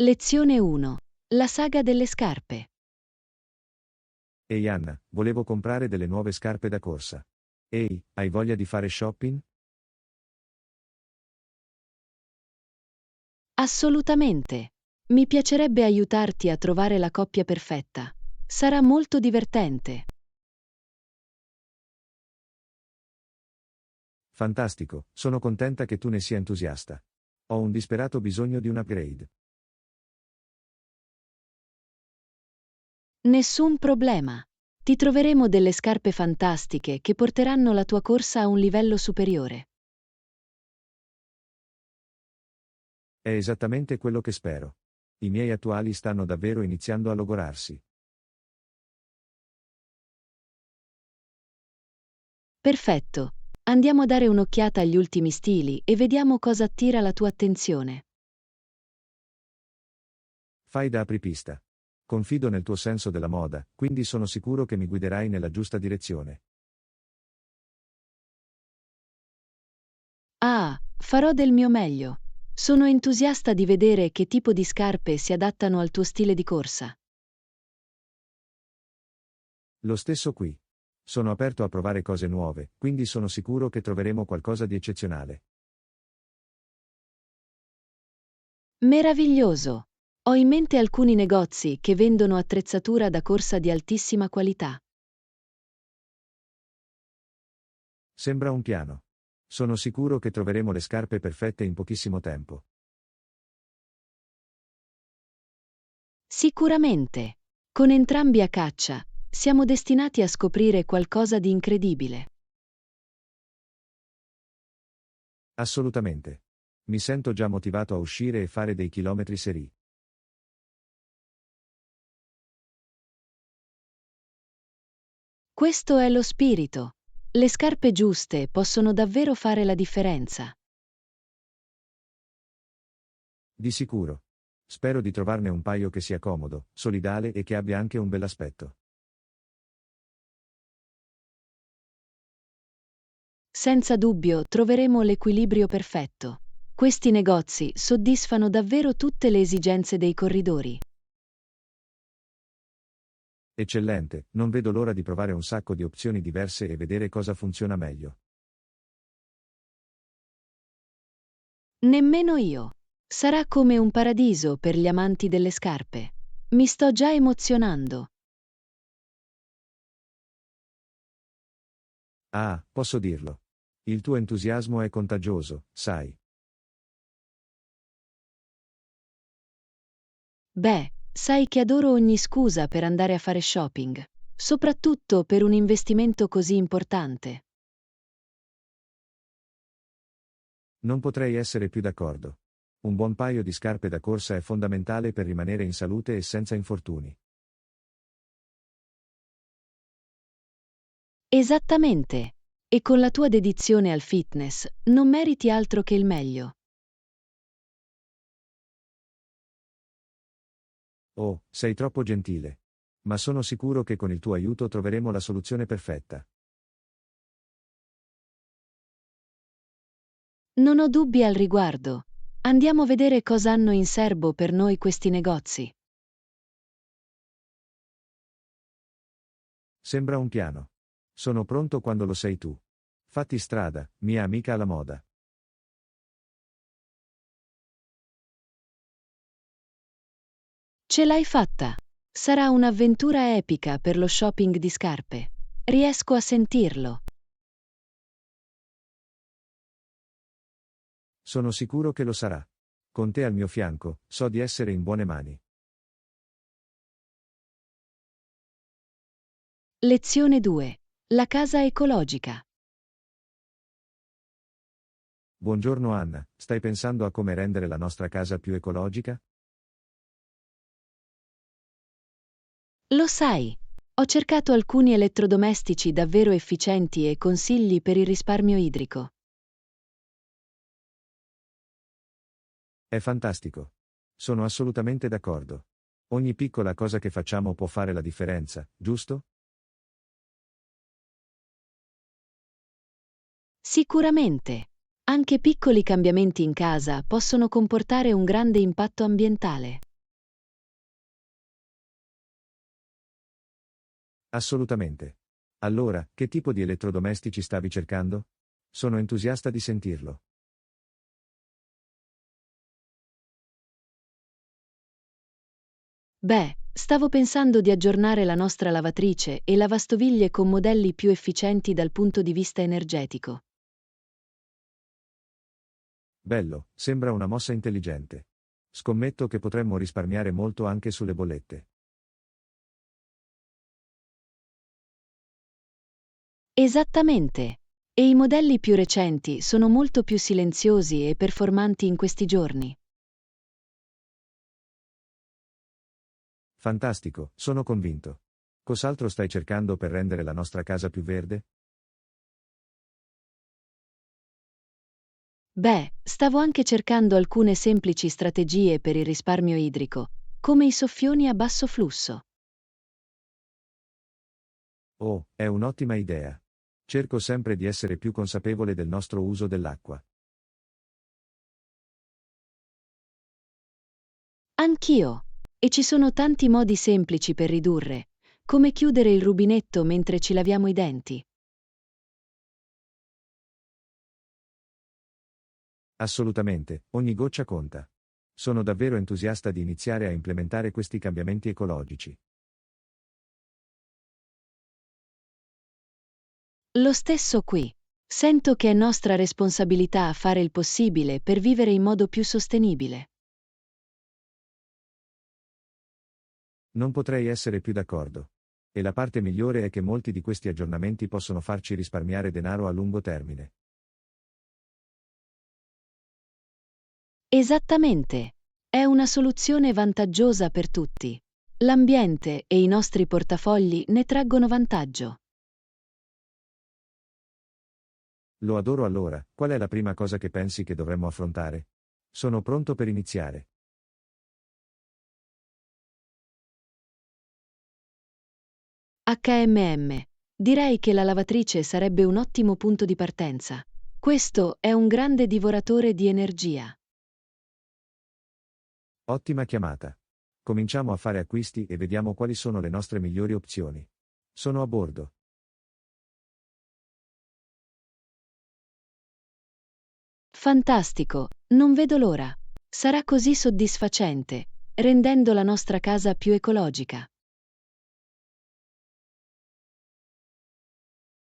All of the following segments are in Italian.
Lezione 1. La saga delle scarpe. Ehi Anna, volevo comprare delle nuove scarpe da corsa. Ehi, hai voglia di fare shopping? Assolutamente. Mi piacerebbe aiutarti a trovare la coppia perfetta. Sarà molto divertente. Fantastico, sono contenta che tu ne sia entusiasta. Ho un disperato bisogno di un upgrade. Nessun problema. Ti troveremo delle scarpe fantastiche che porteranno la tua corsa a un livello superiore. È esattamente quello che spero. I miei attuali stanno davvero iniziando a logorarsi. Perfetto. Andiamo a dare un'occhiata agli ultimi stili e vediamo cosa attira la tua attenzione. Fai da apripista. Confido nel tuo senso della moda, quindi sono sicuro che mi guiderai nella giusta direzione. Ah, farò del mio meglio. Sono entusiasta di vedere che tipo di scarpe si adattano al tuo stile di corsa. Lo stesso qui. Sono aperto a provare cose nuove, quindi sono sicuro che troveremo qualcosa di eccezionale. Meraviglioso! Ho in mente alcuni negozi che vendono attrezzatura da corsa di altissima qualità. Sembra un piano. Sono sicuro che troveremo le scarpe perfette in pochissimo tempo. Sicuramente. Con entrambi a caccia, siamo destinati a scoprire qualcosa di incredibile. Assolutamente. Mi sento già motivato a uscire e fare dei chilometri seri. Questo è lo spirito. Le scarpe giuste possono davvero fare la differenza. Di sicuro. Spero di trovarne un paio che sia comodo, solidale e che abbia anche un bell'aspetto. Senza dubbio troveremo l'equilibrio perfetto. Questi negozi soddisfano davvero tutte le esigenze dei corridori. Eccellente, non vedo l'ora di provare un sacco di opzioni diverse e vedere cosa funziona meglio. Nemmeno io. Sarà come un paradiso per gli amanti delle scarpe. Mi sto già emozionando. Ah, posso dirlo. Il tuo entusiasmo è contagioso, sai. Beh, sai che adoro ogni scusa per andare a fare shopping, soprattutto per un investimento così importante. Non potrei essere più d'accordo. Un buon paio di scarpe da corsa è fondamentale per rimanere in salute e senza infortuni. Esattamente. E con la tua dedizione al fitness, non meriti altro che il meglio. Oh, sei troppo gentile. Ma sono sicuro che con il tuo aiuto troveremo la soluzione perfetta. Non ho dubbi al riguardo. Andiamo a vedere cosa hanno in serbo per noi questi negozi. Sembra un piano. Sono pronto quando lo sei tu. Fatti strada, mia amica alla moda. Ce l'hai fatta! Sarà un'avventura epica per lo shopping di scarpe. Riesco a sentirlo. Sono sicuro che lo sarà. Con te al mio fianco, so di essere in buone mani. Lezione 2. La casa ecologica. Buongiorno Anna, stai pensando a come rendere la nostra casa più ecologica? Lo sai, ho cercato alcuni elettrodomestici davvero efficienti e consigli per il risparmio idrico. È fantastico. Sono assolutamente d'accordo. Ogni piccola cosa che facciamo può fare la differenza, giusto? Sicuramente. Anche piccoli cambiamenti in casa possono comportare un grande impatto ambientale. Assolutamente. Allora, che tipo di elettrodomestici stavi cercando? Sono entusiasta di sentirlo. Beh, stavo pensando di aggiornare la nostra lavatrice e lavastoviglie con modelli più efficienti dal punto di vista energetico. Bello, sembra una mossa intelligente. Scommetto che potremmo risparmiare molto anche sulle bollette. Esattamente. E i modelli più recenti sono molto più silenziosi e performanti in questi giorni. Fantastico, sono convinto. Cos'altro stai cercando per rendere la nostra casa più verde? Beh, stavo anche cercando alcune semplici strategie per il risparmio idrico, come i soffioni a basso flusso. Oh, è un'ottima idea. Cerco sempre di essere più consapevole del nostro uso dell'acqua. Anch'io. E ci sono tanti modi semplici per ridurre, come chiudere il rubinetto mentre ci laviamo i denti. Assolutamente, ogni goccia conta. Sono davvero entusiasta di iniziare a implementare questi cambiamenti ecologici. Lo stesso qui. Sento che è nostra responsabilità fare il possibile per vivere in modo più sostenibile. Non potrei essere più d'accordo. E la parte migliore è che molti di questi aggiornamenti possono farci risparmiare denaro a lungo termine. Esattamente. È una soluzione vantaggiosa per tutti. L'ambiente e i nostri portafogli ne traggono vantaggio. Lo adoro allora, qual è la prima cosa che pensi che dovremmo affrontare? Sono pronto per iniziare. HMM. Direi che la lavatrice sarebbe un ottimo punto di partenza. Questo è un grande divoratore di energia. Ottima chiamata. Cominciamo a fare acquisti e vediamo quali sono le nostre migliori opzioni. Sono a bordo. Fantastico, non vedo l'ora. Sarà così soddisfacente, rendendo la nostra casa più ecologica.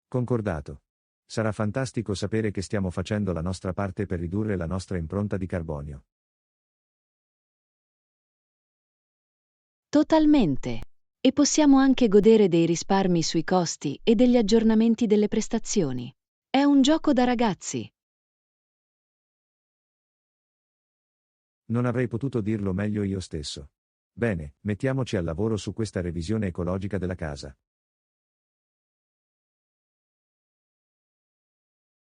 Concordato. Sarà fantastico sapere che stiamo facendo la nostra parte per ridurre la nostra impronta di carbonio. Totalmente. E possiamo anche godere dei risparmi sui costi e degli aggiornamenti delle prestazioni. È un gioco da ragazzi. Non avrei potuto dirlo meglio io stesso. Bene, mettiamoci al lavoro su questa revisione ecologica della casa.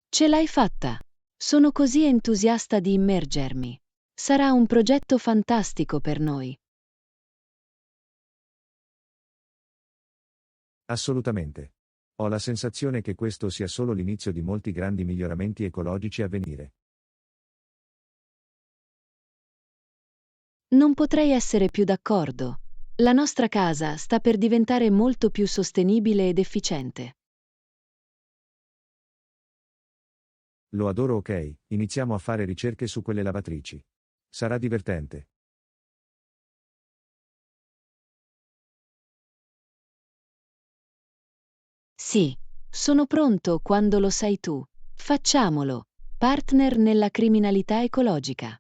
Ce l'hai fatta. Sono così entusiasta di immergermi. Sarà un progetto fantastico per noi. Assolutamente. Ho la sensazione che questo sia solo l'inizio di molti grandi miglioramenti ecologici a venire. Non potrei essere più d'accordo. La nostra casa sta per diventare molto più sostenibile ed efficiente. Lo adoro, ok, iniziamo a fare ricerche su quelle lavatrici. Sarà divertente. Sì, sono pronto quando lo sai tu. Facciamolo. Partner nella criminalità ecologica.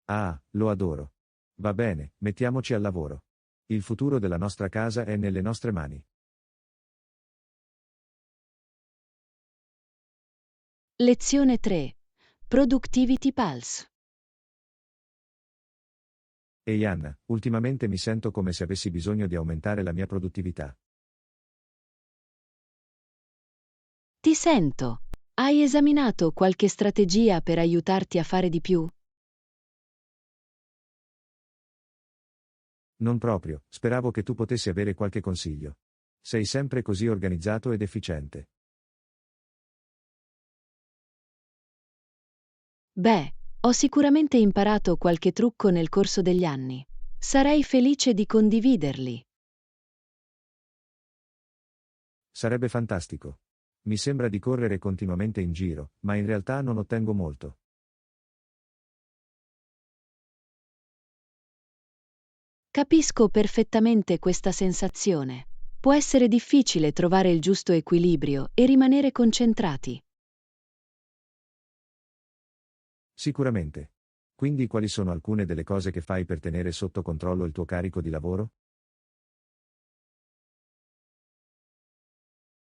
Ah, lo adoro. Va bene, mettiamoci al lavoro. Il futuro della nostra casa è nelle nostre mani. Lezione 3. Productivity Pulse. Ehi Anna, ultimamente mi sento come se avessi bisogno di aumentare la mia produttività. Ti sento. Hai esaminato qualche strategia per aiutarti a fare di più? Non proprio, speravo che tu potessi avere qualche consiglio. Sei sempre così organizzato ed efficiente. Beh, ho sicuramente imparato qualche trucco nel corso degli anni. Sarei felice di condividerli. Sarebbe fantastico. Mi sembra di correre continuamente in giro, ma in realtà non ottengo molto. Capisco perfettamente questa sensazione. Può essere difficile trovare il giusto equilibrio e rimanere concentrati. Sicuramente. Quindi quali sono alcune delle cose che fai per tenere sotto controllo il tuo carico di lavoro?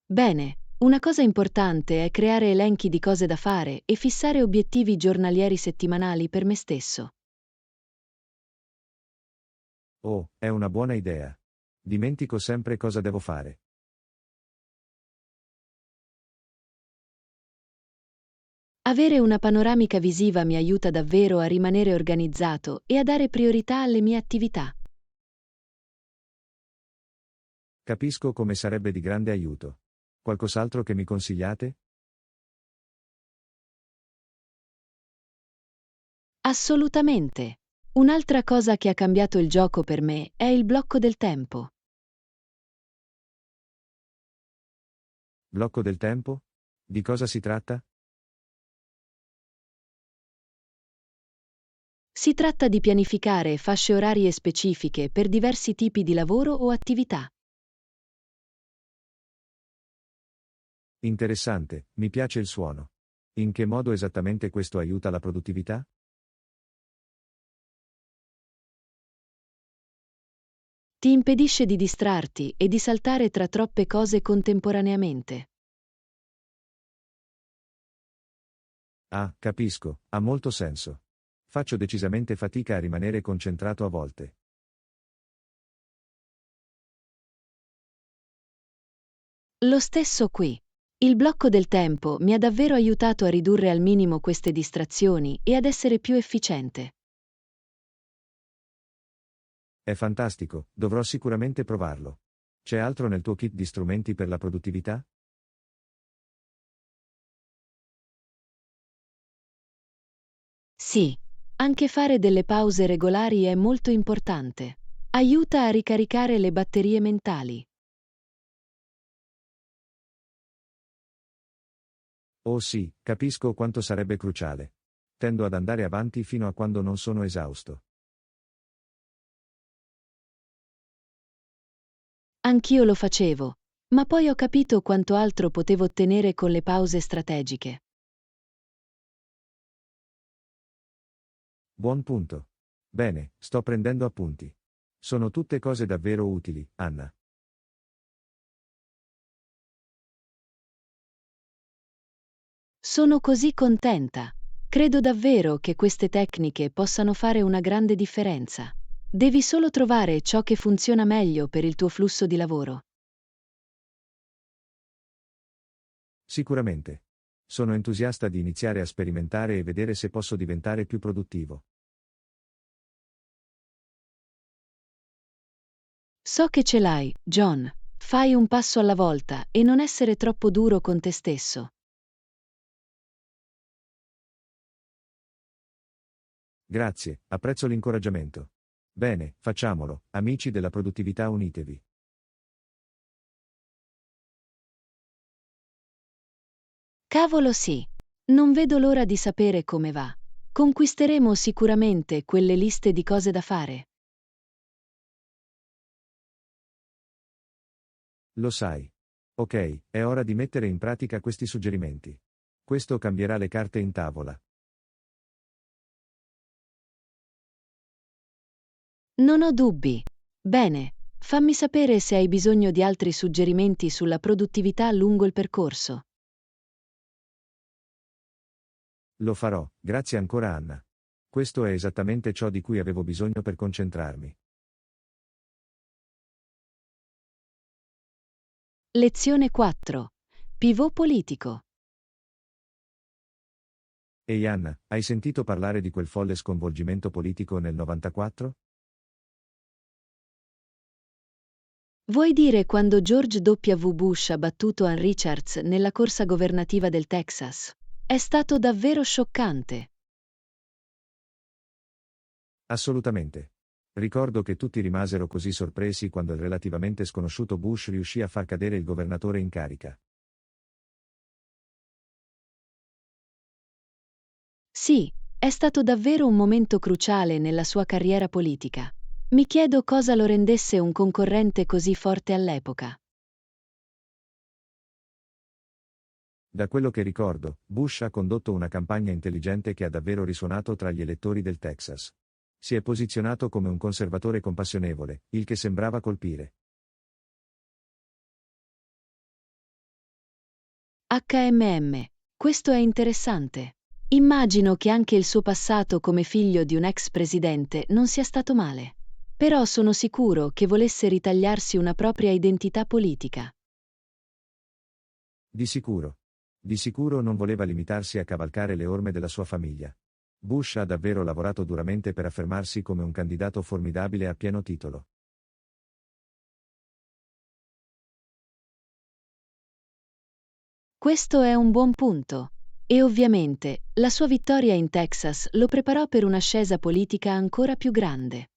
Bene, una cosa importante è creare elenchi di cose da fare e fissare obiettivi giornalieri settimanali per me stesso. Oh, è una buona idea. Dimentico sempre cosa devo fare. Avere una panoramica visiva mi aiuta davvero a rimanere organizzato e a dare priorità alle mie attività. Capisco come sarebbe di grande aiuto. Qualcos'altro che mi consigliate? Assolutamente. Un'altra cosa che ha cambiato il gioco per me è il blocco del tempo. Blocco del tempo? Di cosa si tratta? Si tratta di pianificare fasce orarie specifiche per diversi tipi di lavoro o attività. Interessante, mi piace il suono. In che modo esattamente questo aiuta la produttività? Ti impedisce di distrarti e di saltare tra troppe cose contemporaneamente. Ah, capisco, ha molto senso. Faccio decisamente fatica a rimanere concentrato a volte. Lo stesso qui. Il blocco del tempo mi ha davvero aiutato a ridurre al minimo queste distrazioni e ad essere più efficiente. È fantastico, dovrò sicuramente provarlo. C'è altro nel tuo kit di strumenti per la produttività? Sì, anche fare delle pause regolari è molto importante. Aiuta a ricaricare le batterie mentali. Oh sì, capisco quanto sarebbe cruciale. Tendo ad andare avanti fino a quando non sono esausto. Anch'io lo facevo, ma poi ho capito quanto altro potevo ottenere con le pause strategiche. Buon punto. Bene, sto prendendo appunti. Sono tutte cose davvero utili, Anna. Sono così contenta. Credo davvero che queste tecniche possano fare una grande differenza. Devi solo trovare ciò che funziona meglio per il tuo flusso di lavoro. Sicuramente. Sono entusiasta di iniziare a sperimentare e vedere se posso diventare più produttivo. So che ce l'hai, John. Fai un passo alla volta e non essere troppo duro con te stesso. Grazie, apprezzo l'incoraggiamento. Bene, facciamolo, amici della produttività unitevi. Cavolo sì. Non vedo l'ora di sapere come va. Conquisteremo sicuramente quelle liste di cose da fare. Lo sai. Ok, è ora di mettere in pratica questi suggerimenti. Questo cambierà le carte in tavola. Non ho dubbi. Bene, fammi sapere se hai bisogno di altri suggerimenti sulla produttività lungo il percorso. Lo farò, grazie ancora Anna. Questo è esattamente ciò di cui avevo bisogno per concentrarmi. Lezione 4. Pivot politico. Ehi Anna, hai sentito parlare di quel folle sconvolgimento politico nel 94? Vuoi dire quando George W. Bush ha battuto Ann Richards nella corsa governativa del Texas? È stato davvero scioccante. Assolutamente. Ricordo che tutti rimasero così sorpresi quando il relativamente sconosciuto Bush riuscì a far cadere il governatore in carica. Sì, è stato davvero un momento cruciale nella sua carriera politica. Mi chiedo cosa lo rendesse un concorrente così forte all'epoca. Da quello che ricordo, Bush ha condotto una campagna intelligente che ha davvero risuonato tra gli elettori del Texas. Si è posizionato come un conservatore compassionevole, il che sembrava colpire. Questo è interessante. Immagino che anche il suo passato come figlio di un ex presidente non sia stato male. Però sono sicuro che volesse ritagliarsi una propria identità politica. Di sicuro. Di sicuro non voleva limitarsi a cavalcare le orme della sua famiglia. Bush ha davvero lavorato duramente per affermarsi come un candidato formidabile a pieno titolo. Questo è un buon punto. E ovviamente, la sua vittoria in Texas lo preparò per un'ascesa politica ancora più grande.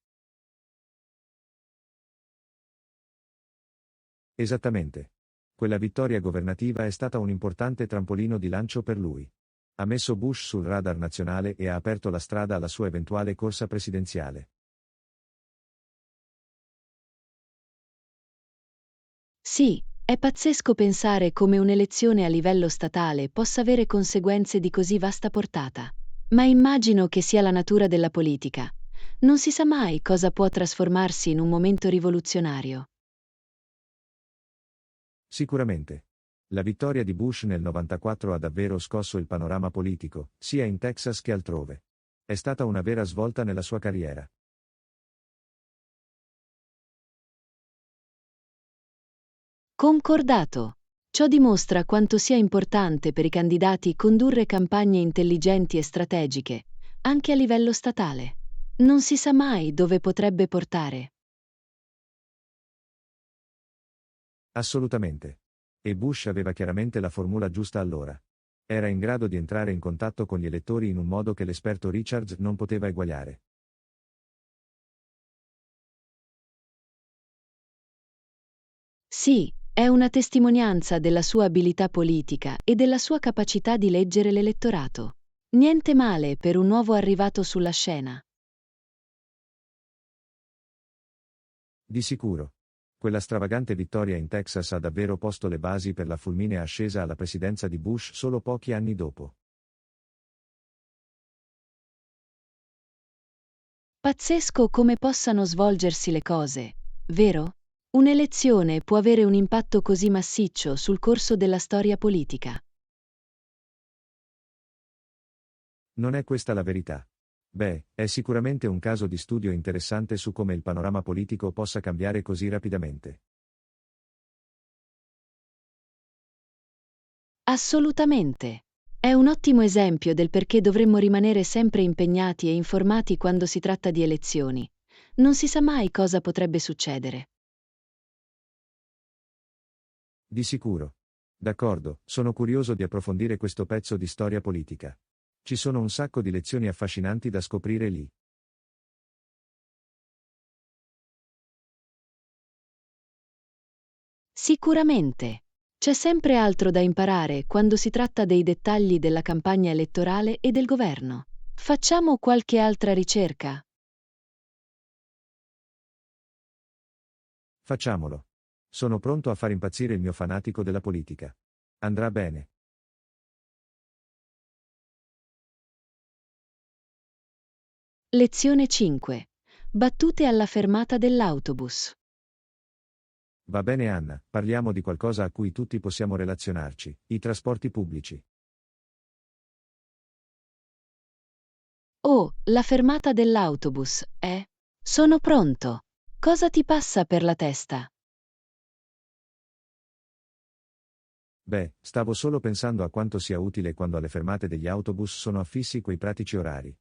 Esattamente. Quella vittoria governativa è stata un importante trampolino di lancio per lui. Ha messo Bush sul radar nazionale e ha aperto la strada alla sua eventuale corsa presidenziale. Sì, è pazzesco pensare come un'elezione a livello statale possa avere conseguenze di così vasta portata. Ma immagino che sia la natura della politica. Non si sa mai cosa può trasformarsi in un momento rivoluzionario. Sicuramente. La vittoria di Bush nel 94 ha davvero scosso il panorama politico, sia in Texas che altrove. È stata una vera svolta nella sua carriera. Concordato. Ciò dimostra quanto sia importante per i candidati condurre campagne intelligenti e strategiche, anche a livello statale. Non si sa mai dove potrebbe portare. Assolutamente. E Bush aveva chiaramente la formula giusta allora. Era in grado di entrare in contatto con gli elettori in un modo che l'esperto Richards non poteva eguagliare. Sì, è una testimonianza della sua abilità politica e della sua capacità di leggere l'elettorato. Niente male per un nuovo arrivato sulla scena. Di sicuro. Quella stravagante vittoria in Texas ha davvero posto le basi per la fulminea ascesa alla presidenza di Bush solo pochi anni dopo. Pazzesco come possano svolgersi le cose, vero? Un'elezione può avere un impatto così massiccio sul corso della storia politica. Non è questa la verità. Beh, è sicuramente un caso di studio interessante su come il panorama politico possa cambiare così rapidamente. Assolutamente. È un ottimo esempio del perché dovremmo rimanere sempre impegnati e informati quando si tratta di elezioni. Non si sa mai cosa potrebbe succedere. Di sicuro. D'accordo, sono curioso di approfondire questo pezzo di storia politica. Ci sono un sacco di lezioni affascinanti da scoprire lì. Sicuramente. C'è sempre altro da imparare quando si tratta dei dettagli della campagna elettorale e del governo. Facciamo qualche altra ricerca. Facciamolo. Sono pronto a far impazzire il mio fanatico della politica. Andrà bene. Lezione 5. Battute alla fermata dell'autobus. Va bene Anna, parliamo di qualcosa a cui tutti possiamo relazionarci, i trasporti pubblici. Oh, la fermata dell'autobus, eh? Sono pronto. Cosa ti passa per la testa? Beh, stavo solo pensando a quanto sia utile quando alle fermate degli autobus sono affissi quei pratici orari.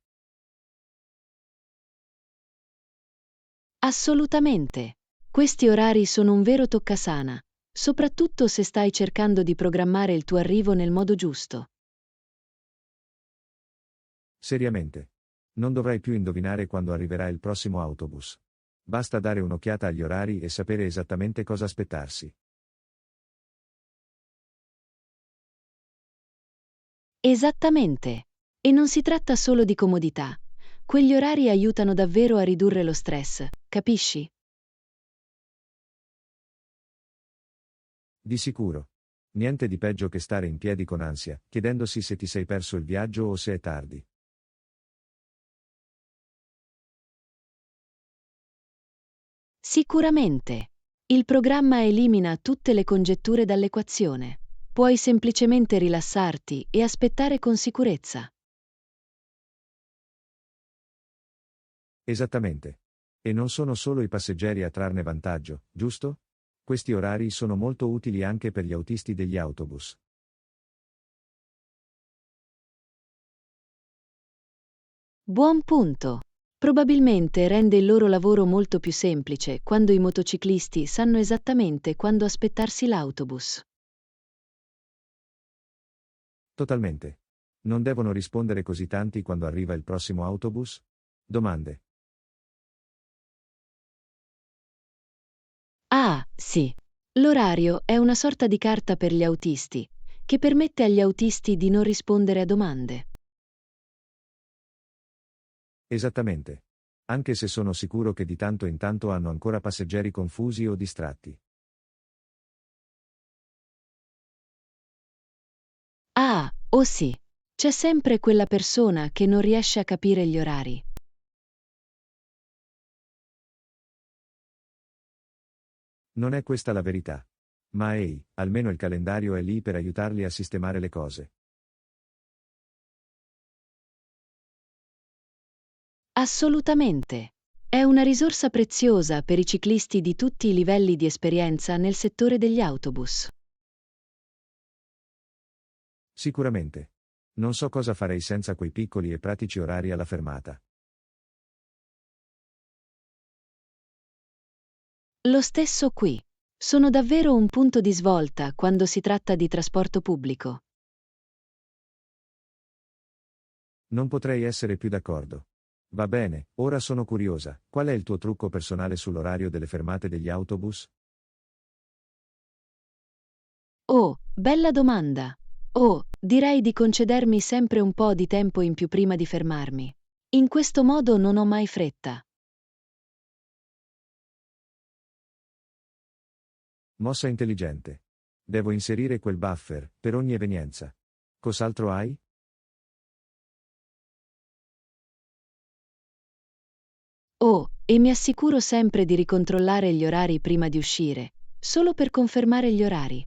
Assolutamente. Questi orari sono un vero toccasana, soprattutto se stai cercando di programmare il tuo arrivo nel modo giusto. Seriamente. Non dovrai più indovinare quando arriverà il prossimo autobus. Basta dare un'occhiata agli orari e sapere esattamente cosa aspettarsi. Esattamente. E non si tratta solo di comodità. Quegli orari aiutano davvero a ridurre lo stress, capisci? Di sicuro. Niente di peggio che stare in piedi con ansia, chiedendosi se ti sei perso il viaggio o se è tardi. Sicuramente. Il programma elimina tutte le congetture dall'equazione. Puoi semplicemente rilassarti e aspettare con sicurezza. Esattamente. E non sono solo i passeggeri a trarne vantaggio, giusto? Questi orari sono molto utili anche per gli autisti degli autobus. Buon punto. Probabilmente rende il loro lavoro molto più semplice quando i motociclisti sanno esattamente quando aspettarsi l'autobus. Totalmente. Non devono rispondere così tanti quando arriva il prossimo autobus? Domande. Ah, sì. L'orario è una sorta di carta per gli autisti, che permette agli autisti di non rispondere a domande. Esattamente. Anche se sono sicuro che di tanto in tanto hanno ancora passeggeri confusi o distratti. Ah, oh sì. C'è sempre quella persona che non riesce a capire gli orari. Non è questa la verità. Ma ehi, almeno il calendario è lì per aiutarli a sistemare le cose. Assolutamente. È una risorsa preziosa per i ciclisti di tutti i livelli di esperienza nel settore degli autobus. Sicuramente. Non so cosa farei senza quei piccoli e pratici orari alla fermata. Lo stesso qui. Sono davvero un punto di svolta quando si tratta di trasporto pubblico. Non potrei essere più d'accordo. Va bene, ora sono curiosa. Qual è il tuo trucco personale sull'orario delle fermate degli autobus? Oh, bella domanda. Oh, direi di concedermi sempre un po' di tempo in più prima di fermarmi. In questo modo non ho mai fretta. Mossa intelligente. Devo inserire quel buffer, per ogni evenienza. Cos'altro hai? Oh, e mi assicuro sempre di ricontrollare gli orari prima di uscire, solo per confermare gli orari.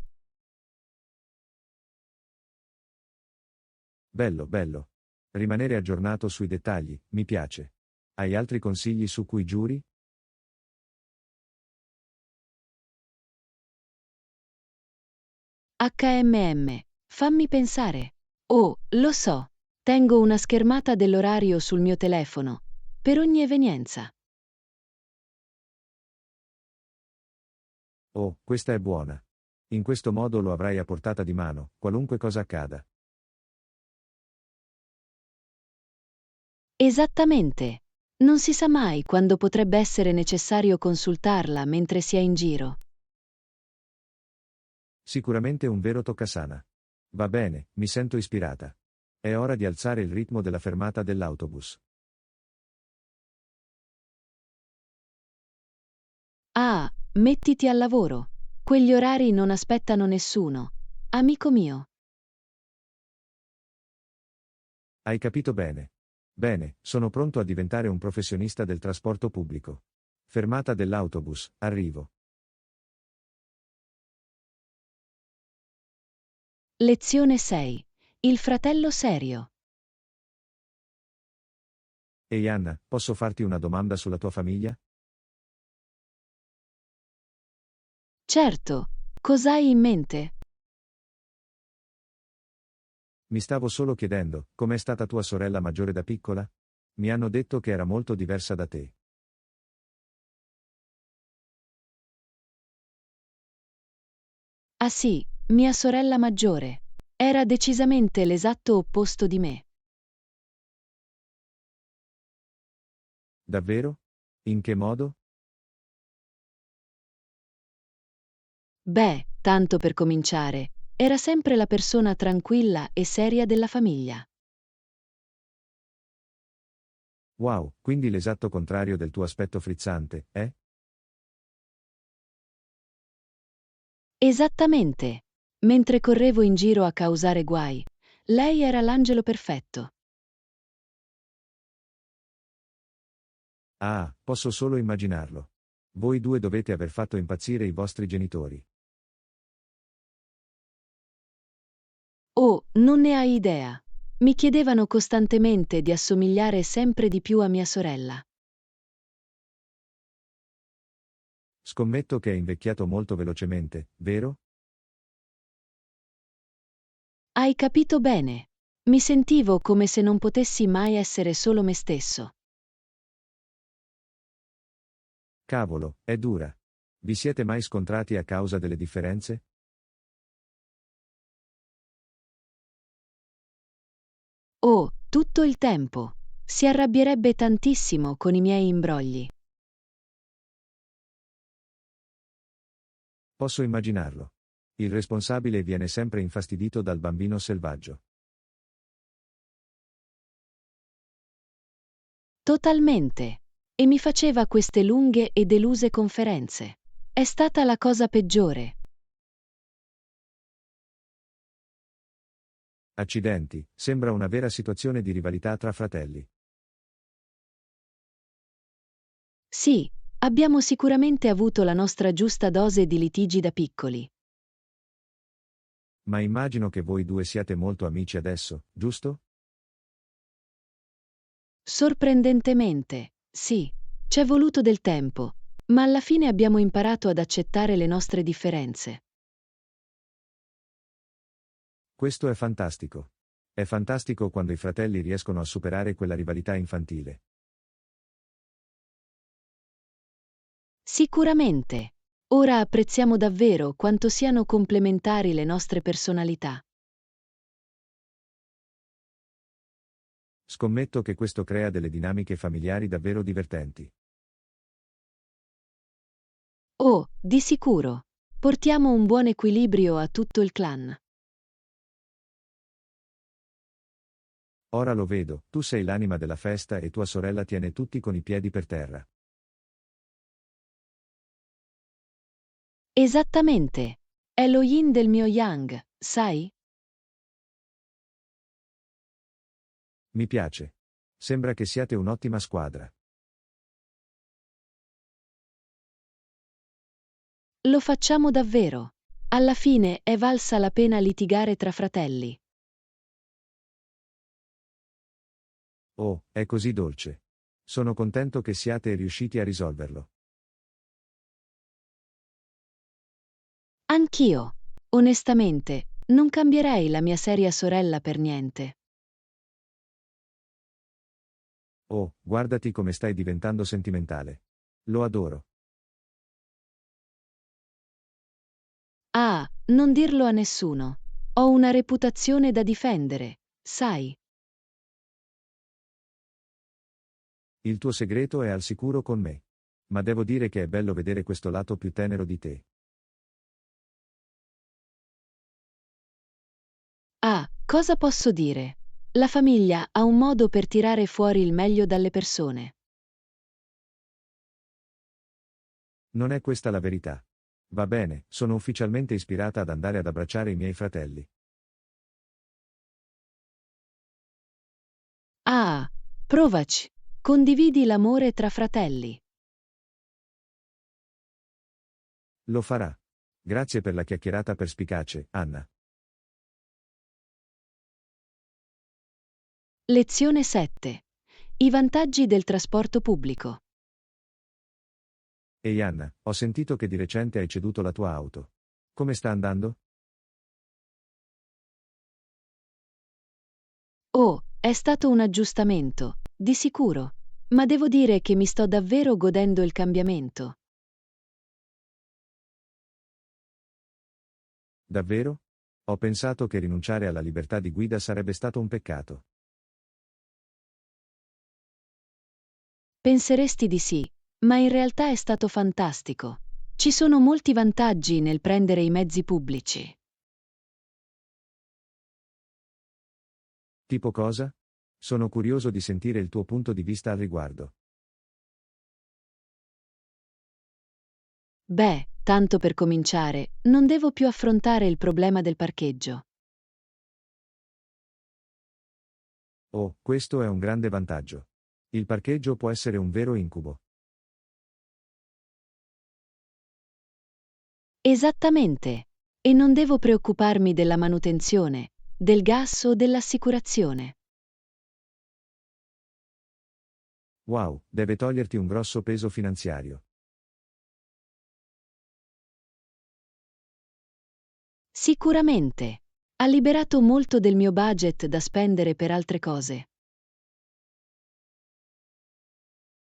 Bello, bello. Rimanere aggiornato sui dettagli, mi piace. Hai altri consigli su cui giuri? Fammi pensare. Oh, lo so. Tengo una schermata dell'orario sul mio telefono, per ogni evenienza. Oh, questa è buona. In questo modo lo avrai a portata di mano, qualunque cosa accada. Esattamente. Non si sa mai quando potrebbe essere necessario consultarla mentre si è in giro. Sicuramente un vero toccasana. Va bene, mi sento ispirata. È ora di alzare il ritmo della fermata dell'autobus. Ah, mettiti al lavoro. Quegli orari non aspettano nessuno. Amico mio. Hai capito bene. Bene, sono pronto a diventare un professionista del trasporto pubblico. Fermata dell'autobus, arrivo. Lezione 6. Il fratello serio. Ehi Anna, posso farti una domanda sulla tua famiglia? Certo. Cos'hai in mente? Mi stavo solo chiedendo, com'è stata tua sorella maggiore da piccola? Mi hanno detto che era molto diversa da te. Ah sì, mia sorella maggiore. Era decisamente l'esatto opposto di me. Davvero? In che modo? Beh, tanto per cominciare, era sempre la persona tranquilla e seria della famiglia. Wow, quindi l'esatto contrario del tuo aspetto frizzante, eh? Esattamente. Mentre correvo in giro a causare guai, lei era l'angelo perfetto. Ah, posso solo immaginarlo. Voi due dovete aver fatto impazzire i vostri genitori. Oh, non ne hai idea. Mi chiedevano costantemente di assomigliare sempre di più a mia sorella. Scommetto che è invecchiato molto velocemente, vero? Hai capito bene. Mi sentivo come se non potessi mai essere solo me stesso. Cavolo, è dura. Vi siete mai scontrati a causa delle differenze? Oh, tutto il tempo. Si arrabbierebbe tantissimo con i miei imbrogli. Posso immaginarlo. Il responsabile viene sempre infastidito dal bambino selvaggio. Totalmente. E mi faceva queste lunghe e deluse conferenze. È stata la cosa peggiore. Accidenti, sembra una vera situazione di rivalità tra fratelli. Sì, abbiamo sicuramente avuto la nostra giusta dose di litigi da piccoli. Ma immagino che voi due siate molto amici adesso, giusto? Sorprendentemente, sì, c'è voluto del tempo, ma alla fine abbiamo imparato ad accettare le nostre differenze. Questo è fantastico. È fantastico quando i fratelli riescono a superare quella rivalità infantile. Sicuramente. Ora apprezziamo davvero quanto siano complementari le nostre personalità. Scommetto che questo crea delle dinamiche familiari davvero divertenti. Oh, di sicuro. Portiamo un buon equilibrio a tutto il clan. Ora lo vedo, tu sei l'anima della festa e tua sorella tiene tutti con i piedi per terra. Esattamente. È lo yin del mio yang, sai? Mi piace. Sembra che siate un'ottima squadra. Lo facciamo davvero. Alla fine è valsa la pena litigare tra fratelli. Oh, è così dolce. Sono contento che siate riusciti a risolverlo. Anch'io. Onestamente, non cambierei la mia seria sorella per niente. Oh, guardati come stai diventando sentimentale. Lo adoro. Ah, non dirlo a nessuno. Ho una reputazione da difendere, sai. Il tuo segreto è al sicuro con me. Ma devo dire che è bello vedere questo lato più tenero di te. Ah, cosa posso dire? La famiglia ha un modo per tirare fuori il meglio dalle persone. Non è questa la verità. Va bene, sono ufficialmente ispirata ad andare ad abbracciare i miei fratelli. Ah, provaci. Condividi l'amore tra fratelli. Lo farà. Grazie per la chiacchierata perspicace, Anna. Lezione 7. I vantaggi del trasporto pubblico. Ehi Anna, ho sentito che di recente hai ceduto la tua auto. Come sta andando? Oh, è stato un aggiustamento, di sicuro. Ma devo dire che mi sto davvero godendo il cambiamento. Davvero? Ho pensato che rinunciare alla libertà di guida sarebbe stato un peccato. Penseresti di sì, ma in realtà è stato fantastico. Ci sono molti vantaggi nel prendere i mezzi pubblici. Tipo cosa? Sono curioso di sentire il tuo punto di vista al riguardo. Beh, tanto per cominciare, non devo più affrontare il problema del parcheggio. Oh, questo è un grande vantaggio. Il parcheggio può essere un vero incubo. Esattamente. E non devo preoccuparmi della manutenzione, del gas o dell'assicurazione. Wow, deve toglierti un grosso peso finanziario. Sicuramente. Ha liberato molto del mio budget da spendere per altre cose.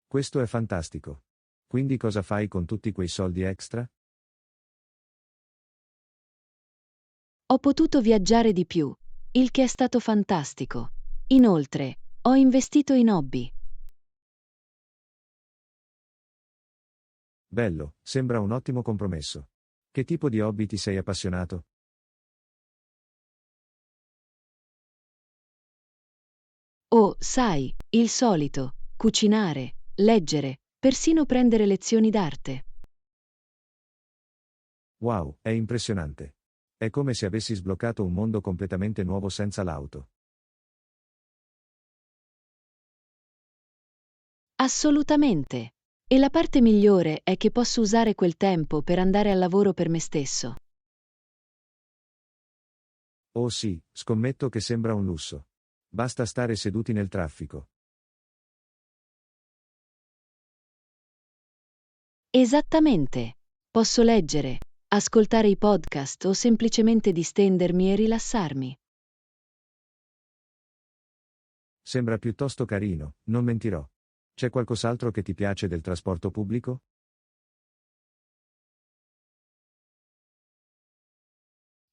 Questo è fantastico. Quindi cosa fai con tutti quei soldi extra? Ho potuto viaggiare di più, il che è stato fantastico. Inoltre, ho investito in hobby. Bello, sembra un ottimo compromesso. Che tipo di hobby ti sei appassionato? O, sai, il solito, cucinare, leggere, persino prendere lezioni d'arte. Wow, è impressionante. È come se avessi sbloccato un mondo completamente nuovo senza l'auto. Assolutamente. E la parte migliore è che posso usare quel tempo per andare al lavoro per me stesso. Oh sì, scommetto che sembra un lusso. Basta stare seduti nel traffico. Esattamente. Posso leggere, ascoltare i podcast o semplicemente distendermi e rilassarmi. Sembra piuttosto carino, non mentirò. C'è qualcos'altro che ti piace del trasporto pubblico?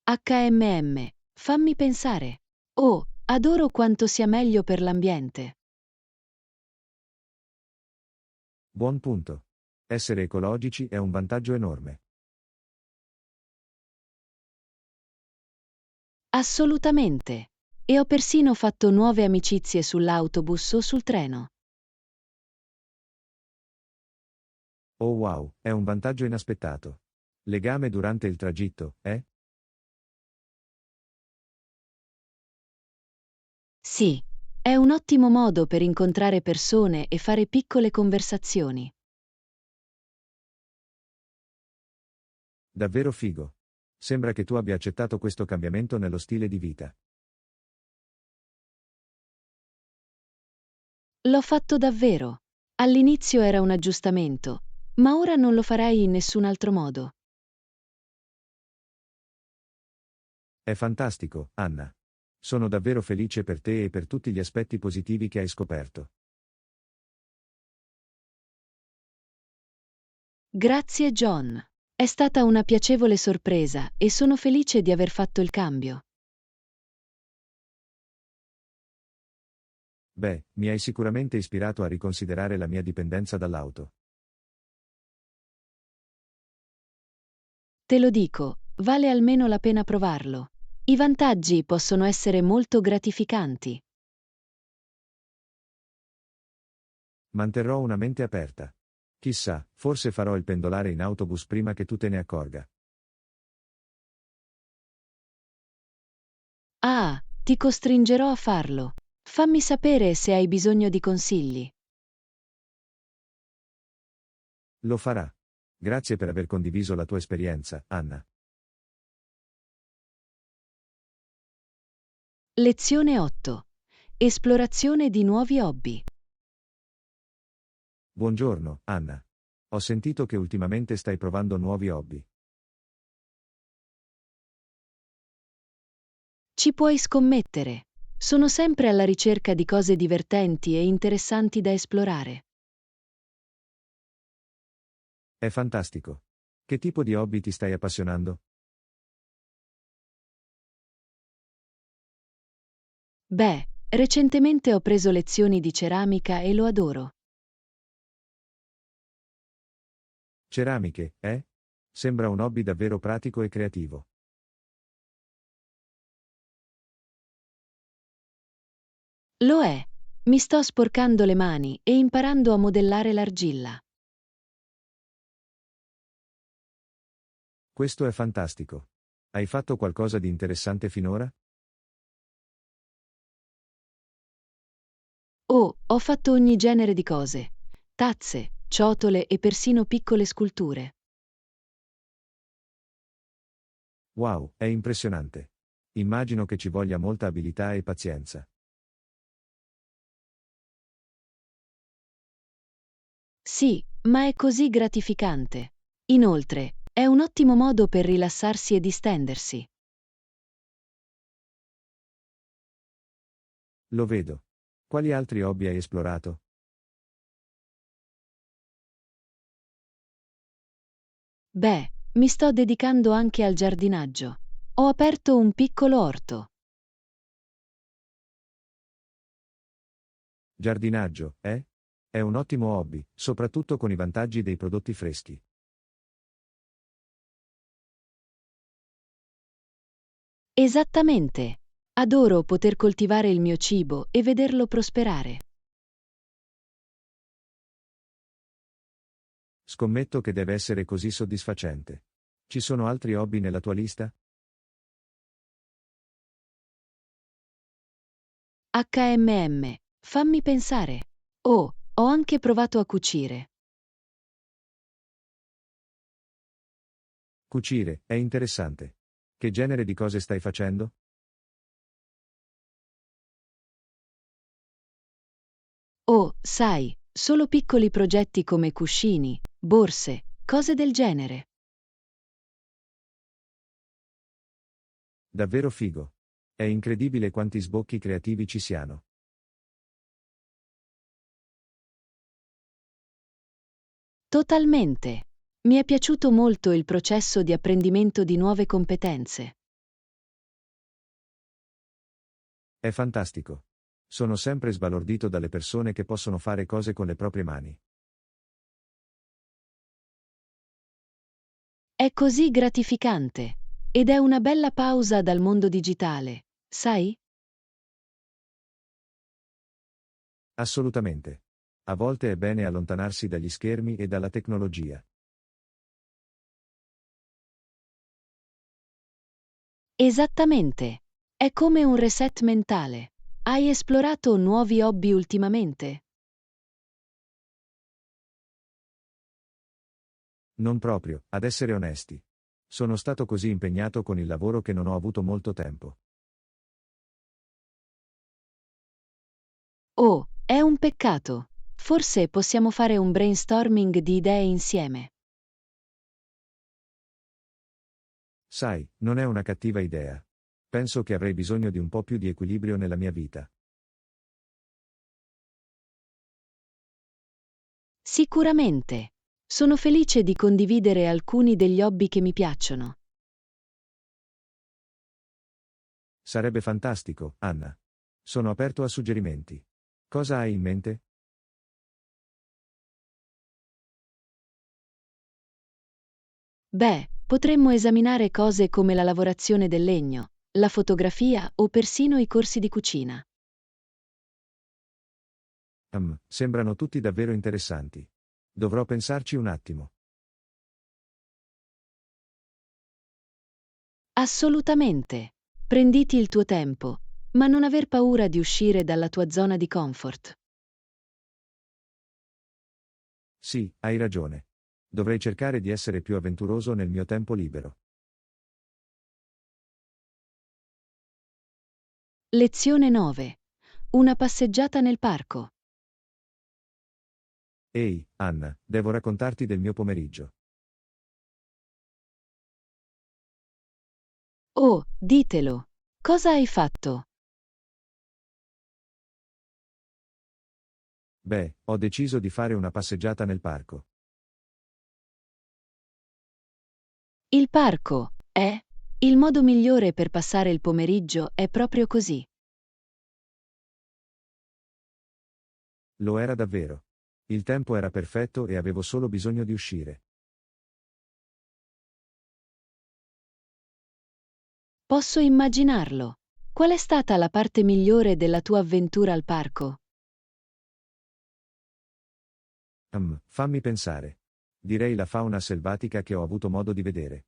HMM. Fammi pensare. Oh, adoro quanto sia meglio per l'ambiente. Buon punto. Essere ecologici è un vantaggio enorme. Assolutamente. E ho persino fatto nuove amicizie sull'autobus o sul treno. Oh wow, è un vantaggio inaspettato. Legame durante il tragitto, eh? Sì, è un ottimo modo per incontrare persone e fare piccole conversazioni. Davvero figo. Sembra che tu abbia accettato questo cambiamento nello stile di vita. L'ho fatto davvero. All'inizio era un aggiustamento, ma ora non lo farei in nessun altro modo. È fantastico, Anna. Sono davvero felice per te e per tutti gli aspetti positivi che hai scoperto. Grazie John. È stata una piacevole sorpresa e sono felice di aver fatto il cambio. Beh, mi hai sicuramente ispirato a riconsiderare la mia dipendenza dall'auto. Te lo dico, vale almeno la pena provarlo. I vantaggi possono essere molto gratificanti. Manterrò una mente aperta. Chissà, forse farò il pendolare in autobus prima che tu te ne accorga. Ah, ti costringerò a farlo. Fammi sapere se hai bisogno di consigli. Lo farà. Grazie per aver condiviso la tua esperienza, Anna. Lezione 8. Esplorazione di nuovi hobby. Buongiorno, Anna. Ho sentito che ultimamente stai provando nuovi hobby. Ci puoi scommettere. Sono sempre alla ricerca di cose divertenti e interessanti da esplorare. È fantastico. Che tipo di hobby ti stai appassionando? Beh, recentemente ho preso lezioni di ceramica e lo adoro. Ceramiche, eh? Sembra un hobby davvero pratico e creativo. Lo è. Mi sto sporcando le mani e imparando a modellare l'argilla. Questo è fantastico. Hai fatto qualcosa di interessante finora? Oh, ho fatto ogni genere di cose. Tazze, ciotole e persino piccole sculture. Wow, è impressionante. Immagino che ci voglia molta abilità e pazienza. Sì, ma è così gratificante. Inoltre, è un ottimo modo per rilassarsi e distendersi. Lo vedo. Quali altri hobby hai esplorato? Beh, mi sto dedicando anche al giardinaggio. Ho aperto un piccolo orto. Giardinaggio, eh? È un ottimo hobby, soprattutto con i vantaggi dei prodotti freschi. Esattamente. Adoro poter coltivare il mio cibo e vederlo prosperare. Scommetto che deve essere così soddisfacente. Ci sono altri hobby nella tua lista? Fammi pensare. Oh, ho anche provato a cucire. Cucire, è interessante. Che genere di cose stai facendo? Oh, sai, solo piccoli progetti come cuscini, borse, cose del genere. Davvero figo. È incredibile quanti sbocchi creativi ci siano. Totalmente. Mi è piaciuto molto il processo di apprendimento di nuove competenze. È fantastico. Sono sempre sbalordito dalle persone che possono fare cose con le proprie mani. È così gratificante. Ed è una bella pausa dal mondo digitale, sai? Assolutamente. A volte è bene allontanarsi dagli schermi e dalla tecnologia. Esattamente. È come un reset mentale. Hai esplorato nuovi hobby ultimamente? Non proprio, ad essere onesti. Sono stato così impegnato con il lavoro che non ho avuto molto tempo. Oh, è un peccato. Forse possiamo fare un brainstorming di idee insieme. Sai, non è una cattiva idea. Penso che avrei bisogno di un po' più di equilibrio nella mia vita. Sicuramente. Sono felice di condividere alcuni degli hobby che mi piacciono. Sarebbe fantastico, Anna. Sono aperto a suggerimenti. Cosa hai in mente? Beh, potremmo esaminare cose come la lavorazione del legno, la fotografia o persino i corsi di cucina. Sembrano tutti davvero interessanti. Dovrò pensarci un attimo. Assolutamente. Prenditi il tuo tempo, ma non aver paura di uscire dalla tua zona di comfort. Sì, hai ragione. Dovrei cercare di essere più avventuroso nel mio tempo libero. Lezione 9. Una passeggiata nel parco. Ehi, Anna, devo raccontarti del mio pomeriggio. Oh, ditelo. Cosa hai fatto? Beh, ho deciso di fare una passeggiata nel parco. Il parco, è? Il modo migliore per passare il pomeriggio è proprio così. Lo era davvero. Il tempo era perfetto e avevo solo bisogno di uscire. Posso immaginarlo. Qual è stata la parte migliore della tua avventura al parco? Fammi pensare. Direi la fauna selvatica che ho avuto modo di vedere.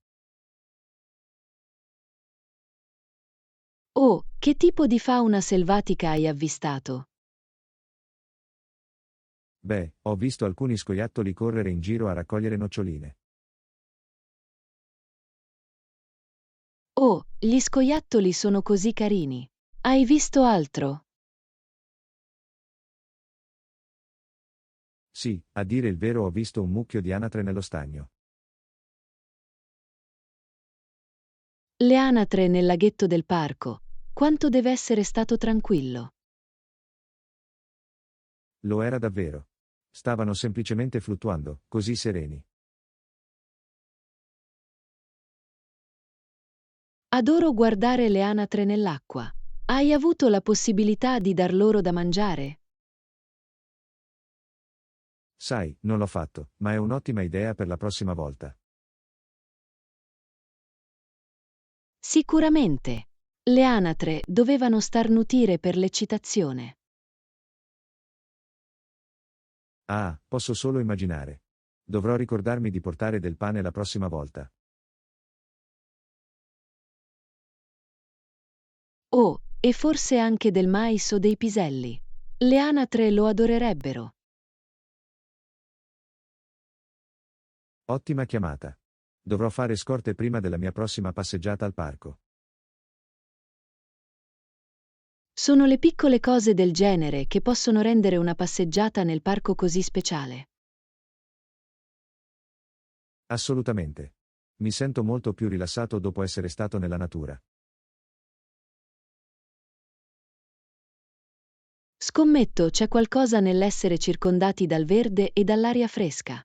Oh, che tipo di fauna selvatica hai avvistato? Beh, ho visto alcuni scoiattoli correre in giro a raccogliere noccioline. Oh, gli scoiattoli sono così carini. Hai visto altro? Sì, a dire il vero ho visto un mucchio di anatre nello stagno. Le anatre nel laghetto del parco. Quanto deve essere stato tranquillo. Lo era davvero. Stavano semplicemente fluttuando, così sereni. Adoro guardare le anatre nell'acqua. Hai avuto la possibilità di dar loro da mangiare? Sai, non l'ho fatto, ma è un'ottima idea per la prossima volta. Sicuramente. Le anatre dovevano starnutire per l'eccitazione. Ah, posso solo immaginare. Dovrò ricordarmi di portare del pane la prossima volta. Oh, e forse anche del mais o dei piselli. Le anatre lo adorerebbero. Ottima chiamata. Dovrò fare scorte prima della mia prossima passeggiata al parco. Sono le piccole cose del genere che possono rendere una passeggiata nel parco così speciale. Assolutamente. Mi sento molto più rilassato dopo essere stato nella natura. Scommetto c'è qualcosa nell'essere circondati dal verde e dall'aria fresca.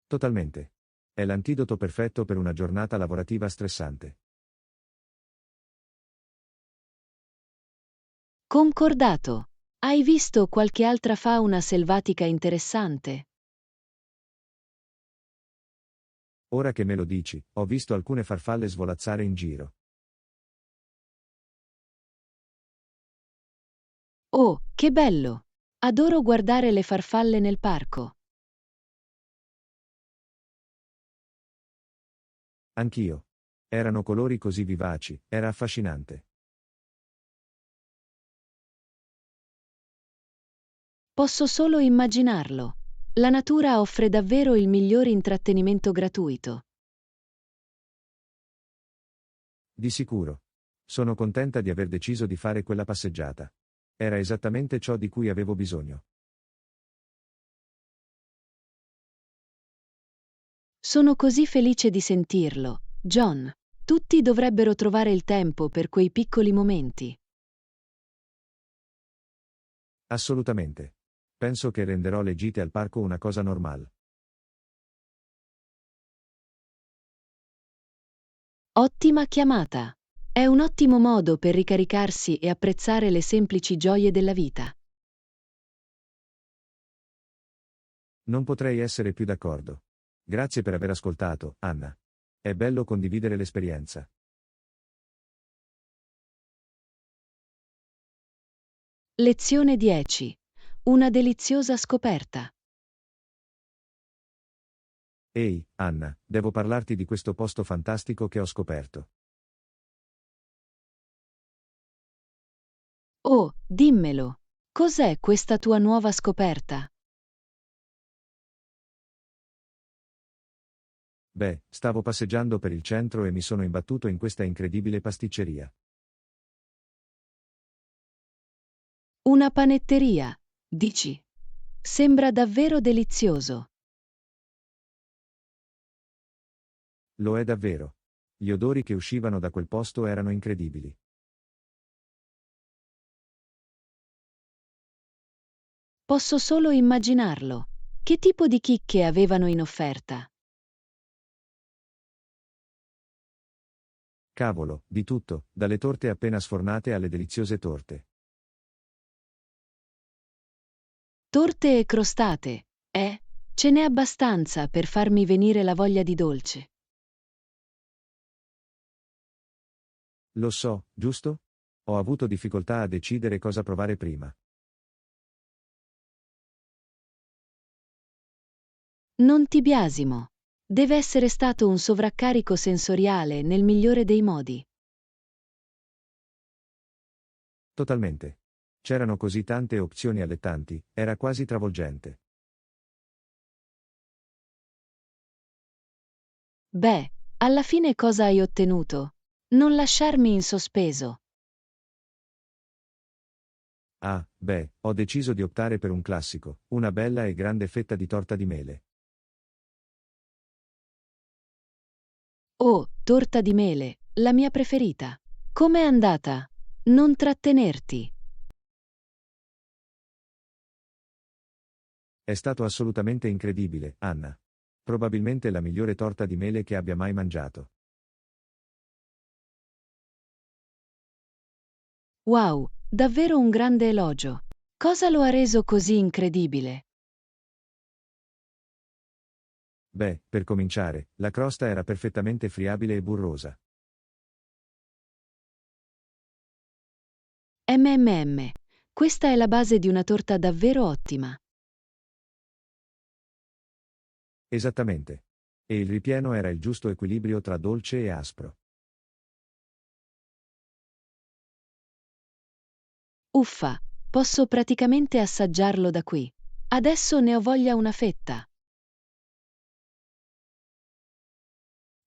Totalmente. È l'antidoto perfetto per una giornata lavorativa stressante. Concordato. Hai visto qualche altra fauna selvatica interessante? Ora che me lo dici, ho visto alcune farfalle svolazzare in giro. Oh, che bello! Adoro guardare le farfalle nel parco. Anch'io. Erano colori così vivaci, era affascinante. Posso solo immaginarlo. La natura offre davvero il miglior intrattenimento gratuito. Di sicuro. Sono contenta di aver deciso di fare quella passeggiata. Era esattamente ciò di cui avevo bisogno. Sono così felice di sentirlo, John. Tutti dovrebbero trovare il tempo per quei piccoli momenti. Assolutamente. Penso che renderò le gite al parco una cosa normale. Ottima chiamata. È un ottimo modo per ricaricarsi e apprezzare le semplici gioie della vita. Non potrei essere più d'accordo. Grazie per aver ascoltato, Anna. È bello condividere l'esperienza. Lezione 10. Una deliziosa scoperta. Ehi, Anna, devo parlarti di questo posto fantastico che ho scoperto. Oh, dimmelo. Cos'è questa tua nuova scoperta? Beh, stavo passeggiando per il centro e mi sono imbattuto in questa incredibile pasticceria. Una panetteria, dici? Sembra davvero delizioso. Lo è davvero. Gli odori che uscivano da quel posto erano incredibili. Posso solo immaginarlo. Che tipo di chicche avevano in offerta? Cavolo, di tutto, dalle torte appena sfornate alle deliziose torte. Torte e crostate, eh? Ce n'è abbastanza per farmi venire la voglia di dolce. Lo so, giusto? Ho avuto difficoltà a decidere cosa provare prima. Non ti biasimo. Deve essere stato un sovraccarico sensoriale nel migliore dei modi. Totalmente. C'erano così tante opzioni allettanti, era quasi travolgente. Beh, alla fine cosa hai ottenuto? Non lasciarmi in sospeso. Ah, beh, ho deciso di optare per un classico, una bella e grande fetta di torta di mele. Oh, torta di mele, la mia preferita. Com'è andata? Non trattenerti. È stato assolutamente incredibile, Anna. Probabilmente la migliore torta di mele che abbia mai mangiato. Wow, davvero un grande elogio. Cosa lo ha reso così incredibile? Beh, per cominciare, la crosta era perfettamente friabile e burrosa. Questa è la base di una torta davvero ottima. Esattamente. E il ripieno era il giusto equilibrio tra dolce e aspro. Uffa, posso praticamente assaggiarlo da qui. Adesso ne ho voglia una fetta.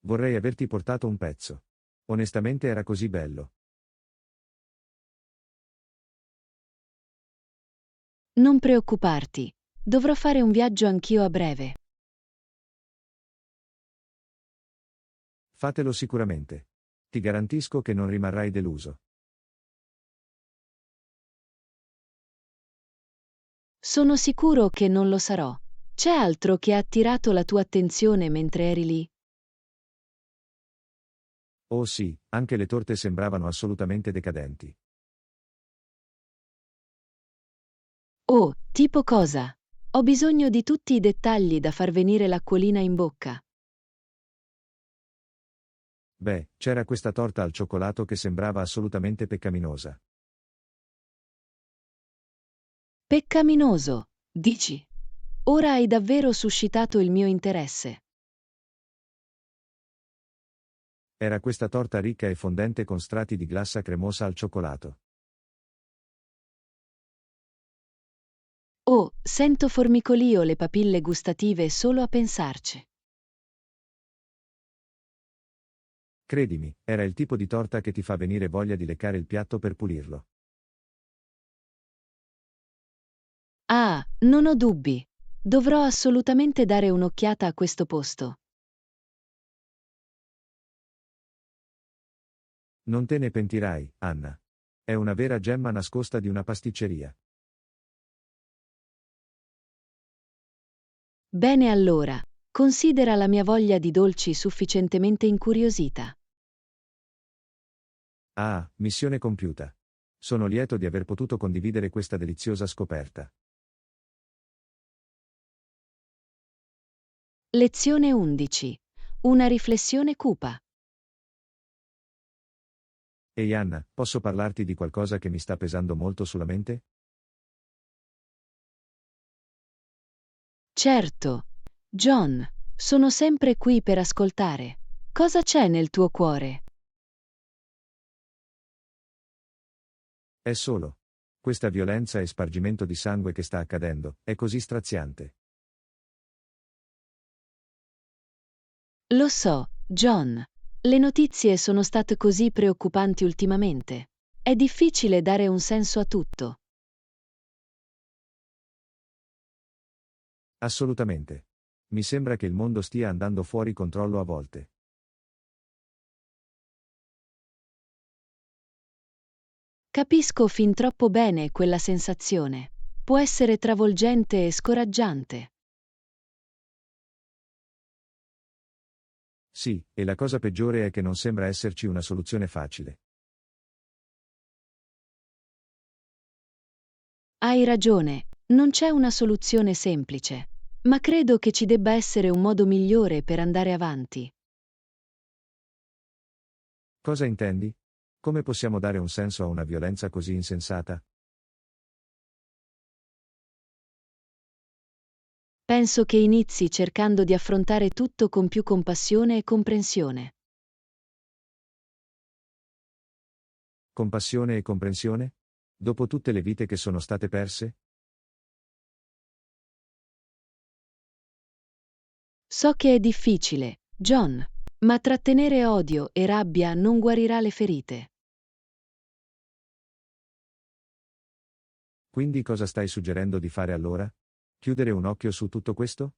Vorrei averti portato un pezzo. Onestamente era così bello. Non preoccuparti, dovrò fare un viaggio anch'io a breve. Fatelo sicuramente. Ti garantisco che non rimarrai deluso. Sono sicuro che non lo sarò. C'è altro che ha attirato la tua attenzione mentre eri lì? Oh sì, anche le torte sembravano assolutamente decadenti. Oh, tipo cosa? Ho bisogno di tutti i dettagli da far venire l'acquolina in bocca. Beh, c'era questa torta al cioccolato che sembrava assolutamente peccaminosa. Peccaminoso, dici? Ora hai davvero suscitato il mio interesse. Era questa torta ricca e fondente con strati di glassa cremosa al cioccolato. Oh, sento formicolio le papille gustative solo a pensarci. Credimi, era il tipo di torta che ti fa venire voglia di leccare il piatto per pulirlo. Ah, non ho dubbi. Dovrò assolutamente dare un'occhiata a questo posto. Non te ne pentirai, Anna. È una vera gemma nascosta di una pasticceria. Bene allora, considera la mia voglia di dolci sufficientemente incuriosita. Ah, missione compiuta. Sono lieto di aver potuto condividere questa deliziosa scoperta. Lezione 11. Una riflessione cupa. Ehi Anna, posso parlarti di qualcosa che mi sta pesando molto sulla mente? Certo. John, sono sempre qui per ascoltare. Cosa c'è nel tuo cuore? È solo. Questa violenza e spargimento di sangue che sta accadendo, è così straziante. Lo so, John. Le notizie sono state così preoccupanti ultimamente. È difficile dare un senso a tutto. Assolutamente. Mi sembra che il mondo stia andando fuori controllo a volte. Capisco fin troppo bene quella sensazione. Può essere travolgente e scoraggiante. Sì, e la cosa peggiore è che non sembra esserci una soluzione facile. Hai ragione, non c'è una soluzione semplice. ma credo che ci debba essere un modo migliore per andare avanti. Cosa intendi? Come possiamo dare un senso a una violenza così insensata? Penso che inizi cercando di affrontare tutto con più compassione e comprensione. Compassione e comprensione? Dopo tutte le vite che sono state perse? So che è difficile, John, ma trattenere odio e rabbia non guarirà le ferite. Quindi cosa stai suggerendo di fare allora? Chiudere un occhio su tutto questo?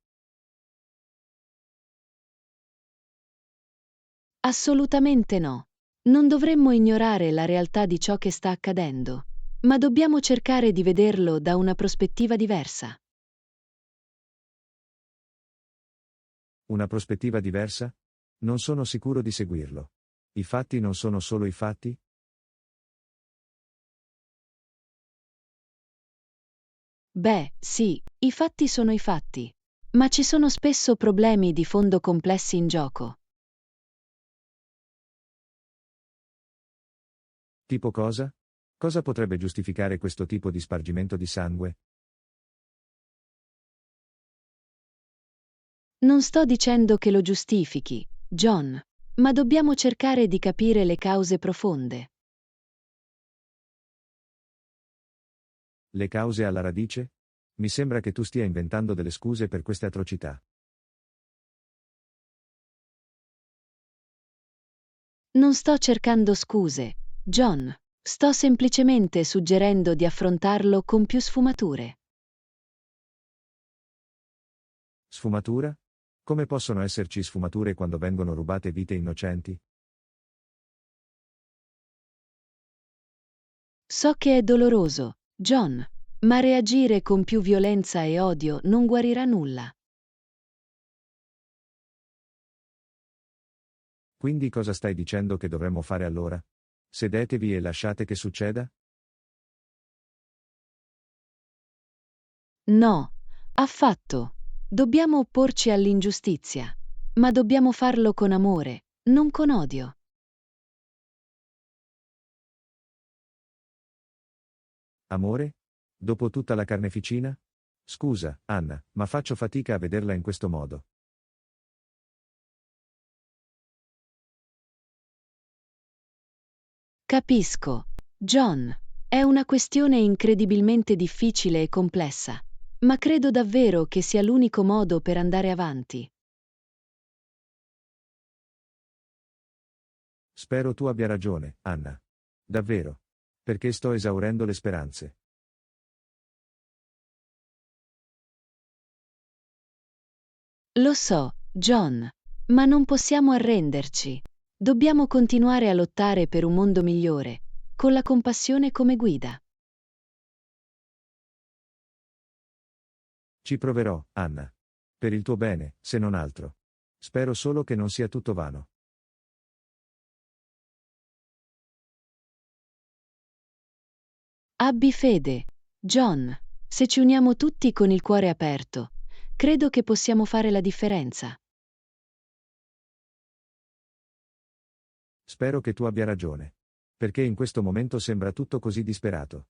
Assolutamente no. Non dovremmo ignorare la realtà di ciò che sta accadendo, ma dobbiamo cercare di vederlo da una prospettiva diversa. Una prospettiva diversa? Non sono sicuro di seguirlo. I fatti non sono solo i fatti? Beh, sì, i fatti sono i fatti, ma ci sono spesso problemi di fondo complessi in gioco. Tipo cosa? Cosa potrebbe giustificare questo tipo di spargimento di sangue? Non sto dicendo che lo giustifichi, John, ma dobbiamo cercare di capire le cause profonde. Le cause alla radice? Mi sembra che tu stia inventando delle scuse per queste atrocità. Non sto cercando scuse, John, sto semplicemente suggerendo di affrontarlo con più sfumature. Sfumatura? Come possono esserci sfumature quando vengono rubate vite innocenti? So che è doloroso, John, ma reagire con più violenza e odio non guarirà nulla. Quindi cosa stai dicendo che dovremmo fare allora? Sedetevi e lasciate che succeda? No, affatto. Dobbiamo opporci all'ingiustizia, ma dobbiamo farlo con amore, non con odio. Amore? Dopo tutta la carneficina? Scusa, Anna, ma faccio fatica a vederla in questo modo. Capisco, John. È una questione incredibilmente difficile e complessa, ma credo davvero che sia l'unico modo per andare avanti. Spero tu abbia ragione, Anna. Davvero. Perché sto esaurendo le speranze. Lo so, John, ma non possiamo arrenderci. Dobbiamo continuare a lottare per un mondo migliore, con la compassione come guida. Ci proverò, Anna. Per il tuo bene, se non altro. Spero solo che non sia tutto vano. Abbi fede, John. Se ci uniamo tutti con il cuore aperto, credo che possiamo fare la differenza. Spero che tu abbia ragione. Perché in questo momento sembra tutto così disperato.